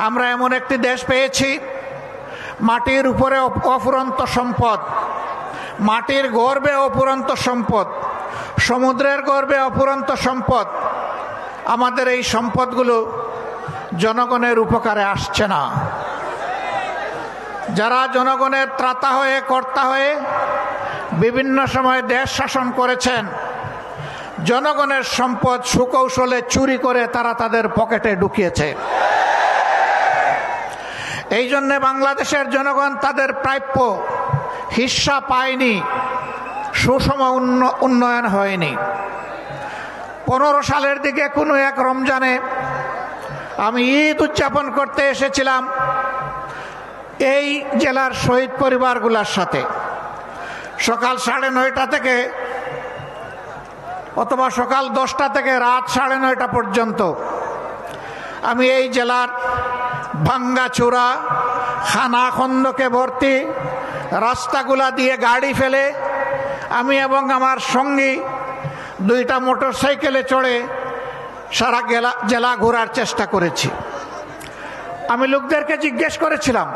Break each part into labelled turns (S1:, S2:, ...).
S1: আমরা এমন একটি দেশ পেয়েছি, মাটির উপরে অফুরন্ত সম্পদ, মাটির গর্ভে অফুরন্ত সম্পদ, সমুদ্রের গর্ভে অফুরন্ত সম্পদ। আমাদের এই সম্পদগুলো জনগণের উপকারে আসছে না। যারা জনগণের ত্রাতা হয়ে কর্তা হয়ে বিভিন্ন সময় দেশ শাসন করেছেন, জনগণের সম্পদ সুকৌশলে চুরি করে তারা তাদের পকেটে ঢুকিয়েছে। এই জন্যে বাংলাদেশের জনগণ তাদের প্রাপ্য হিস্সা পায়নি, সুষম উন্নয়ন হয়নি। 15 সালের দিকে কোনো এক রমজানে আমি ঈদ উদযাপন করতে এসেছিলাম এই জেলার শহীদ পরিবারগুলোর সাথে। সকাল 9:30 থেকে অথবা সকাল 10টা থেকে রাত 9:30 পর্যন্ত আমি এই জেলার ভাঙ্গাচোরা খানাখন্দকে ভর্তি রাস্তাগুলা দিয়ে গাড়ি ফেলে আমি এবং আমার সঙ্গী 2টা মোটরসাইকেলে চড়ে সারা জেলা ঘোরার চেষ্টা করেছি। আমি লোকদেরকে জিজ্ঞেস করেছিলাম,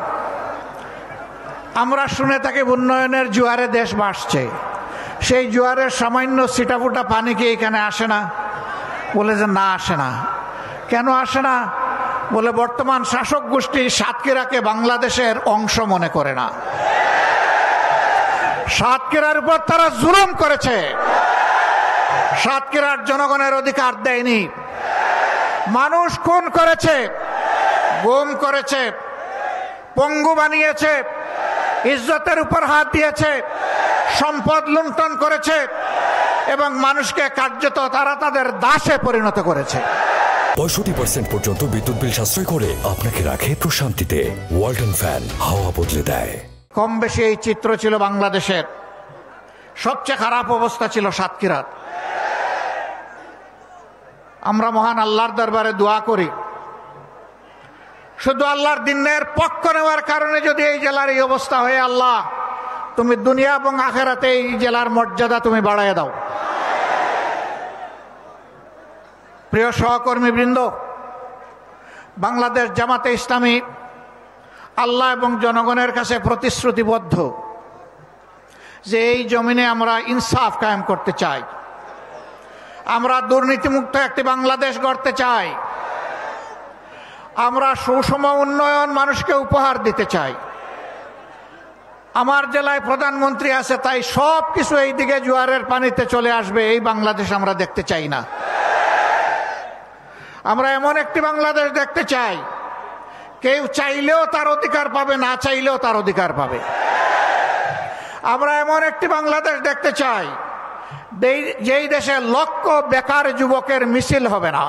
S1: আমরা শুনে থাকি উন্নয়নের জোয়ারে দেশ ভাসছে, সেই জোয়ারের সামান্য ছিটাফুটা পানি কি এখানে আসে না? বলে যে না, আসে না। কেন আসে না? বলে বর্তমান শাসক গোষ্ঠী সাতক্ষীরাকে বাংলাদেশের অংশ মনে করে না। সাতক্ষীরার উপর তারা জুলুম করেছে, সাতক্ষীরার জনগণের অধিকার দেয়নি। মানুষ খুন করেছে, গুম করেছে, পঙ্গু বানিয়েছে, ইজ্জতের উপর হাত দিয়েছে, সম্পদ লুণ্ঠন করেছে এবং মানুষকে কার্যত তারা তাদের দাসে পরিণত করেছে।
S2: 65% পর্যন্ত বিদ্যুৎ বিল সাশ্রয় করে আপনাকে রাখে প্রশান্তিতে। ওয়ালটন ফ্যান হাওয়া বদলে দেয়।
S1: কম বেশি এই চিত্র ছিল বাংলাদেশের। সবচেয়ে খারাপ অবস্থা ছিল সাতক্ষীরার। আমরা মহান আল্লাহর দরবারে দোয়া করি, শুধু আল্লাহর দিনের পক্ষ নেওয়ার কারণে যদি এই জেলার এই অবস্থা হয়, আল্লাহ তুমি দুনিয়া এবং আখেরাতে এই জেলার মর্যাদা তুমি বাড়াইয়া দাও। প্রিয় সহকর্মীবৃন্দ, বাংলাদেশ জামাতে ইসলামী আল্লাহ এবং জনগণের কাছে প্রতিশ্রুতিবদ্ধ যে এই জমিনে আমরা ইনসাফ কায়েম করতে চাই, আমরা দুর্নীতিমুক্ত একটি বাংলাদেশ গড়তে চাই, আমরা সুষম উন্নয়ন মানুষকে উপহার দিতে চাই। আমার জেলায় প্রধানমন্ত্রী আছে, তাই সব কিছু এই দিকে জোয়ারের পানিতে চলে আসবে, এই বাংলাদেশ আমরা দেখতে চাই না। আমরা এমন একটি বাংলাদেশ দেখতে চাই, কেউ চাইলেও তার অধিকার পাবে, না চাইলেও তার অধিকার পাবে। আমরা এমন একটি বাংলাদেশ দেখতে চাই যেই দেশে লক্ষ বেকার যুবকের মিছিল হবে না,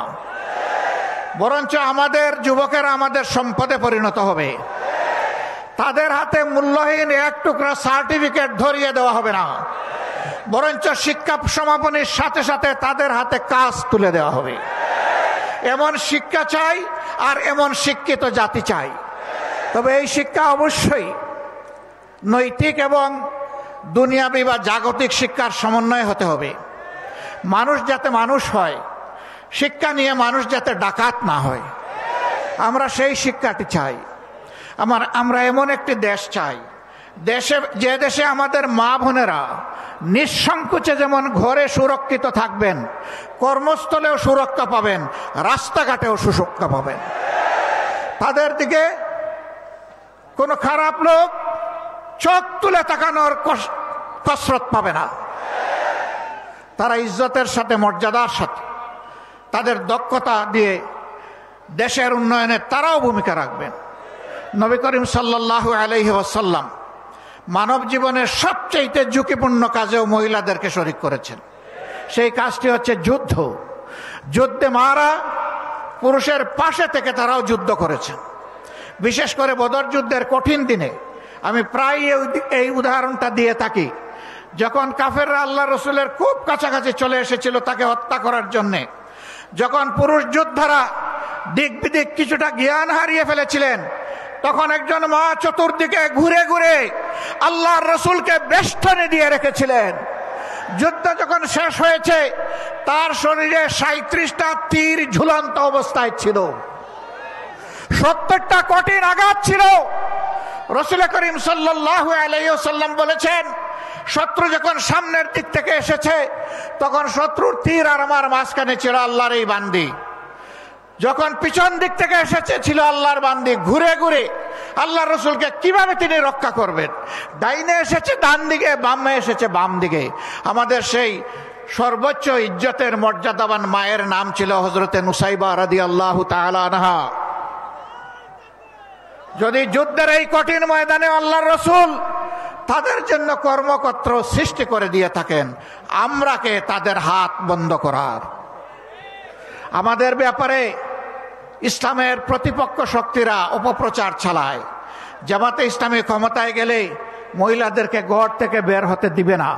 S1: বরঞ্চ আমাদের যুবকেরা আমাদের সম্পদে পরিণত হবে। তাদের হাতে মূল্যহীন এক টুকরা সার্টিফিকেট ধরিয়ে দেওয়া হবে না, বরঞ্চ শিক্ষা সমাপনীর সাথে সাথে তাদের হাতে কাজ তুলে দেওয়া হবে। এমন শিক্ষা চাই আর এমন শিক্ষিত জাতি চাই। তবে এই শিক্ষা অবশ্যই নৈতিক এবং দুনিয়াবি বা জাগতিক শিক্ষার সমন্বয় হতে হবে। মানুষ যাতে মানুষ হয়, শিক্ষা নিয়ে মানুষ যাতে ডাকাত না হয়, আমরা সেই শিক্ষাটি চাই। আমরা এমন একটি দেশ চাই, যে দেশে আমাদের মা বোনেরা নিঃসংকোচে যেমন ঘরে সুরক্ষিত থাকবেন, কর্মস্থলেও সুরক্ষা পাবেন, রাস্তাঘাটেও সুরক্ষা পাবেন। তাদের দিকে কোনো খারাপ লোক চোখ তুলে তাকানোর কসরত পাবে না। তারা ইজ্জতের সাথে, মর্যাদার সাথে, তাদের দক্ষতা দিয়ে দেশের উন্নয়নে তারাও ভূমিকা রাখবেন। নবী করিম সাল্লাল্লাহু আলাইহি ওয়াসাল্লাম মানব জীবনের সবচেয়ে ঝুঁকিপূর্ণ কাজেও মহিলাদেরকে শরীক করেছেন। সেই কাজটি হচ্ছে যুদ্ধ। যুদ্ধে মারা পুরুষের পাশে থেকে তারাও যুদ্ধ করেছেন। বিশেষ করে বদর যুদ্ধের কঠিন দিনে আমি প্রায় এই উদাহরণটা দিয়ে থাকি। যখন কাফেররা আল্লাহ রসুলের খুব কাছাকাছি চলে এসেছিল তাকে হত্যা করার জন্যে, যখন পুরুষ যোদ্ধারা দিক বিদিক কিছুটা জ্ঞান হারিয়ে ফেলেছিলেন, তখন একজন মা চতুর্দিকে ঘুরে ঘুরে আল্লাহর রসুলকে বেষ্টনে দিয়ে রেখেছিলেন। যুদ্ধ যখন শেষ হয়েছে, তার শরীরে 37টা তীর ঝুলন্ত অবস্থায় ছিল। 70টা কঠিন আঘাত ছিল। রাসূল করিম সাল্লাল্লাহু আলাইহি ওয়াসাল্লাম বলেছেন, শত্রু যখন সামনের দিক থেকে এসেছে তখন শত্রুর তীর আর আমার মাঝখানে ছিল আল্লাহর এই বান্দি। যখন পিছন দিক থেকে এসেছে ছিল আল্লাহর বান্দি। ঘুরে ঘুরে আল্লাহ রসুলকে কিভাবে তিনি রক্ষা করবেন? ডাইনে এসেছে ডান দিকে, বামে এসেছে বাম দিকে। আমাদের সেই সর্বোচ্চ ইজ্জতের মর্যাদাবান মায়ের নাম ছিল হযরতে নুসাইবা রাদিয়াল্লাহু তাআলা আনহা। যদি যুদ্ধের এই কঠিন ময়দানে আল্লাহর রসুল তাদের জন্য কর্মক্ষেত্র সৃষ্টি করে দিয়ে থাকেন, আমরা কে তাদের হাত বন্ধ করার? আমাদের ব্যাপারে ইসলামের প্রতিপক্ষ শক্তিরা অপপ্রচার চালায়। জামাতে ইসলামী ক্ষমতায় গেলে মহিলাদেরকে ঘর থেকে বের হতে দিবে না।